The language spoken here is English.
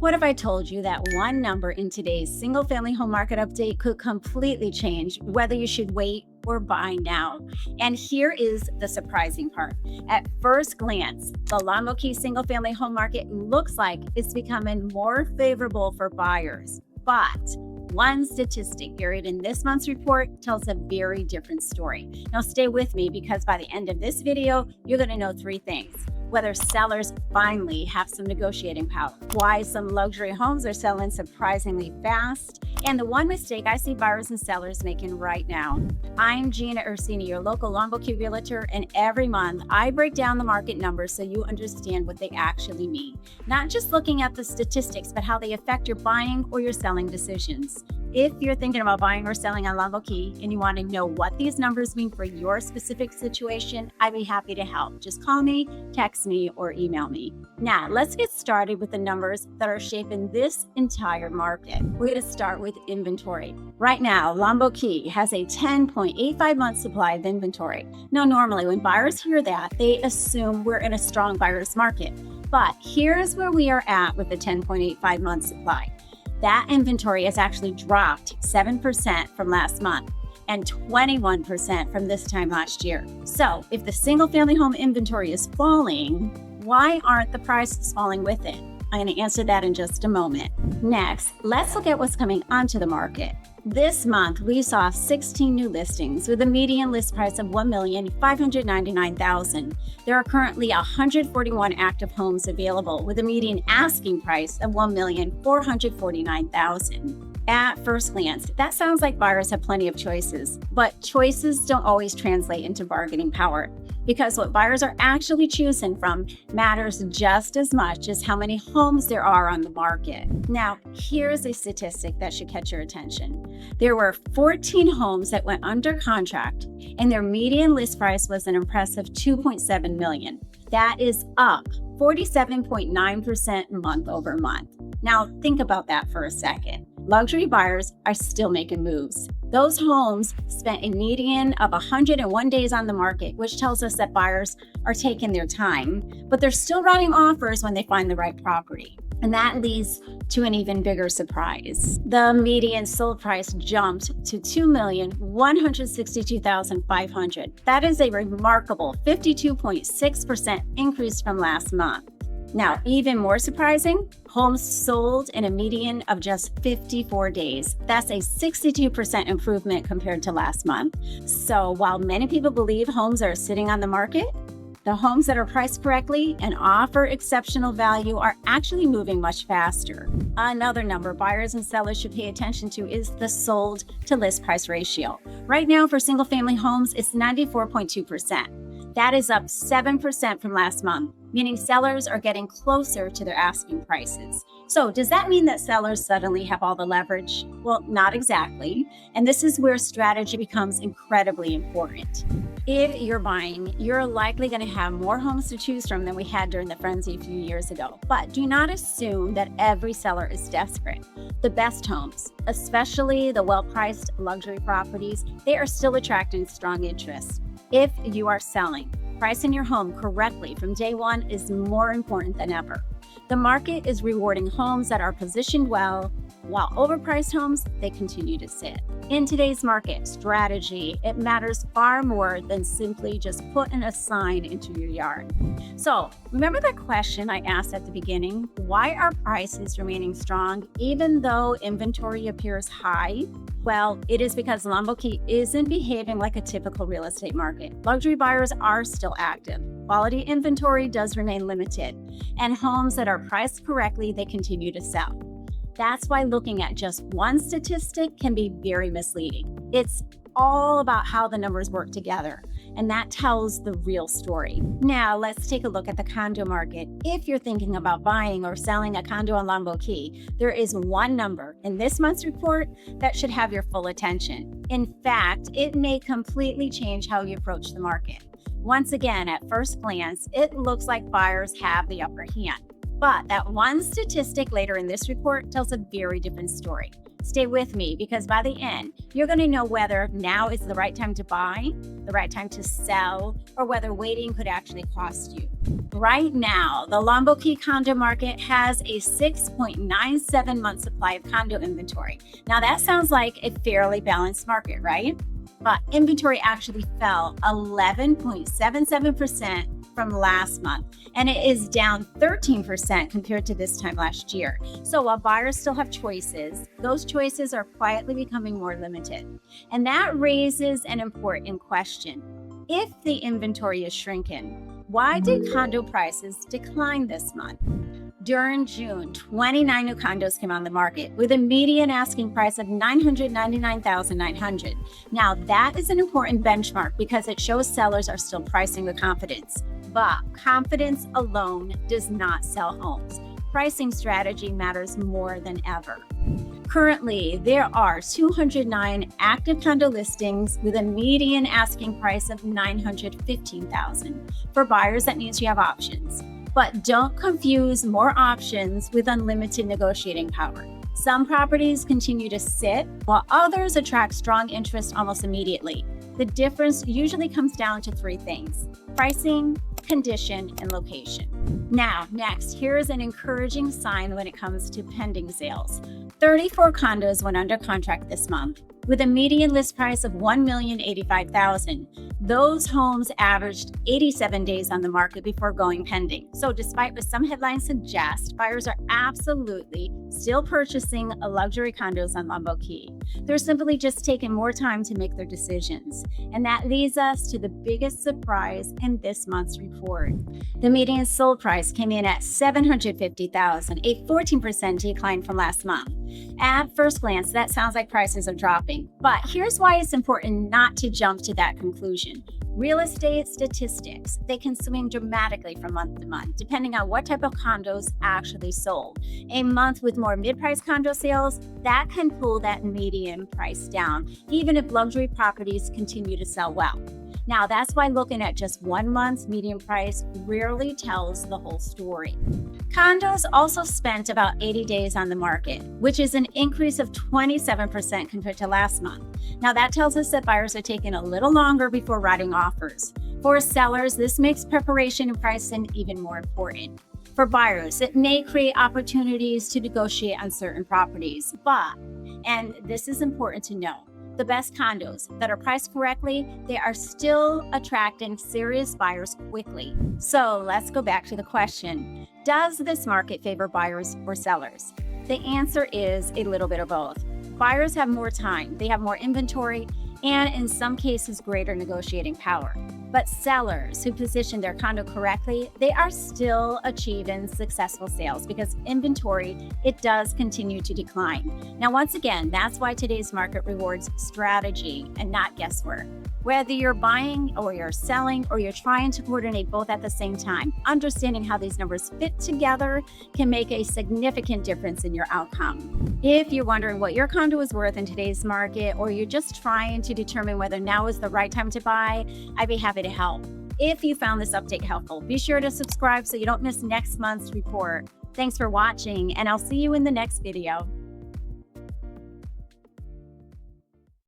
What if I told you that one number in today's single family home market update could completely change whether you should wait or buy now? And here is the surprising part. At first glance, the Longboat Key single family home market looks like it's becoming more favorable for buyers. But one statistic buried in this month's report tells a very different story. Now stay with me because by the end of this video, you're going to know three things. Whether sellers finally have some negotiating power, why some luxury homes are selling surprisingly fast, and the one mistake I see buyers and sellers making right now. I'm Gina Ursini, your local Longboat Key realtor, and every month I break down the market numbers so you understand what they actually mean. Not just looking at the statistics, but how they affect your buying or your selling decisions. If you're thinking about buying or selling on Longboat Key and you want to know what these numbers mean for your specific situation, I'd be happy to help. Just call me, text me, or email me. Now, let's get started with the numbers that are shaping this entire market. We're going to start with inventory. Right now, Longboat Key has a 10.85 month supply of inventory. Now, normally when buyers hear that, they assume we're in a strong buyer's market. But here's where we are at with the 10.85 month supply. That inventory has actually dropped 7% from last month and 21% from this time last year. So if the single family home inventory is falling, why aren't the prices falling with it? I'm going to answer that in just a moment. Next, let's look at what's coming onto the market. This month, we saw 16 new listings with a median list price of $1,599,000. There are currently 141 active homes available with a median asking price of $1,449,000. At first glance, that sounds like buyers have plenty of choices, but choices don't always translate into bargaining power, because what buyers are actually choosing from matters just as much as how many homes there are on the market. Now, here's a statistic that should catch your attention. There were 14 homes that went under contract, and their median list price was an impressive $2.7 million. That is up 47.9% month over month. Now, think about that for a second. Luxury buyers are still making moves. Those homes spent a median of 101 days on the market, which tells us that buyers are taking their time, but they're still running offers when they find the right property. And that leads to an even bigger surprise. The median sold price jumped to $2,162,500. That is a remarkable 52.6% increase from last month. Now, even more surprising, homes sold in a median of just 54 days. That's a 62% improvement compared to last month. So while many people believe homes are sitting on the market, the homes that are priced correctly and offer exceptional value are actually moving much faster. Another number buyers and sellers should pay attention to is the sold to list price ratio. Right now for single family homes, it's 94.2%. That is up 7% from last month, meaning sellers are getting closer to their asking prices. So does that mean that sellers suddenly have all the leverage? Well, not exactly. And this is where strategy becomes incredibly important. If you're buying, you're likely going to have more homes to choose from than we had during the frenzy a few years ago. But do not assume that every seller is desperate. The best homes, especially the well-priced luxury properties, they are still attracting strong interest. If you are selling, pricing your home correctly from day one is more important than ever. The market is rewarding homes that are positioned well, while overpriced homes, they continue to sit. In today's market, strategy, it matters far more than simply just putting a sign into your yard. So remember that question I asked at the beginning? Why are prices remaining strong even though inventory appears high? Well, it is because Longboat Key isn't behaving like a typical real estate market. Luxury buyers are still active. Quality inventory does remain limited, and homes that are priced correctly, they continue to sell. That's why looking at just one statistic can be very misleading. It's all about how the numbers work together, and that tells the real story. Now, let's take a look at the condo market. If you're thinking about buying or selling a condo on Longboat Key, there is one number in this month's report that should have your full attention. In fact, it may completely change how you approach the market. Once again, at first glance, it looks like buyers have the upper hand. But that one statistic later in this report tells a very different story. Stay with me because by the end, you're going to know whether now is the right time to buy, the right time to sell, or whether waiting could actually cost you. Right now, the Longboat Key condo market has a 6.97 month supply of condo inventory. Now that sounds like a fairly balanced market, right? But inventory actually fell 11.77% from last month, and it is down 13% compared to this time last year. So while buyers still have choices, those choices are quietly becoming more limited. And that raises an important question. If the inventory is shrinking, why did condo prices decline this month? During June, 29 new condos came on the market with a median asking price of $999,900. Now, that is an important benchmark because it shows sellers are still pricing with confidence. But confidence alone does not sell homes. Pricing strategy matters more than ever. Currently, there are 209 active condo listings with a median asking price of $915,000. For buyers, that means you have options. But don't confuse more options with unlimited negotiating power. Some properties continue to sit, while others attract strong interest almost immediately. The difference usually comes down to three things: pricing, condition, and location. Now, next, here is an encouraging sign when it comes to pending sales. 34 condos went under contract this month with a median list price of $1,085,000. Those homes averaged 87 days on the market before going pending. So despite what some headlines suggest, buyers are absolutely still purchasing luxury condos on Longboat Key. They're simply just taking more time to make their decisions. And that leads us to the biggest surprise in this month's report. The median sold price came in at $750,000, a 14% decline from last month. At first glance, that sounds like prices are dropping, but here's why it's important not to jump to that conclusion. Real estate statistics, they can swing dramatically from month to month, depending on what type of condos actually sold. A month with more mid-price condo sales, that can pull that median price down, even if luxury properties continue to sell well. Now, that's why looking at just 1 month's median price rarely tells the whole story. Condos also spent about 80 days on the market, which is an increase of 27% compared to last month. Now, that tells us that buyers are taking a little longer before writing offers. For sellers, this makes preparation and pricing even more important. For buyers, it may create opportunities to negotiate on certain properties, but, and this is important to know, the best condos that are priced correctly, they are still attracting serious buyers quickly. So let's go back to the question. Does this market favor buyers or sellers? The answer is a little bit of both. Buyers have more time, they have more inventory, and in some cases, greater negotiating power. But sellers who position their condo correctly, they are still achieving successful sales because inventory, it does continue to decline. Now, once again, that's why today's market rewards strategy and not guesswork. Whether you're buying or you're selling or you're trying to coordinate both at the same time, understanding how these numbers fit together can make a significant difference in your outcome. If you're wondering what your condo is worth in today's market, or you're just trying to determine whether now is the right time to buy, I'd be happy to help. If you found this update helpful, be sure to subscribe so you don't miss next month's report. Thanks for watching, and I'll see you in the next video.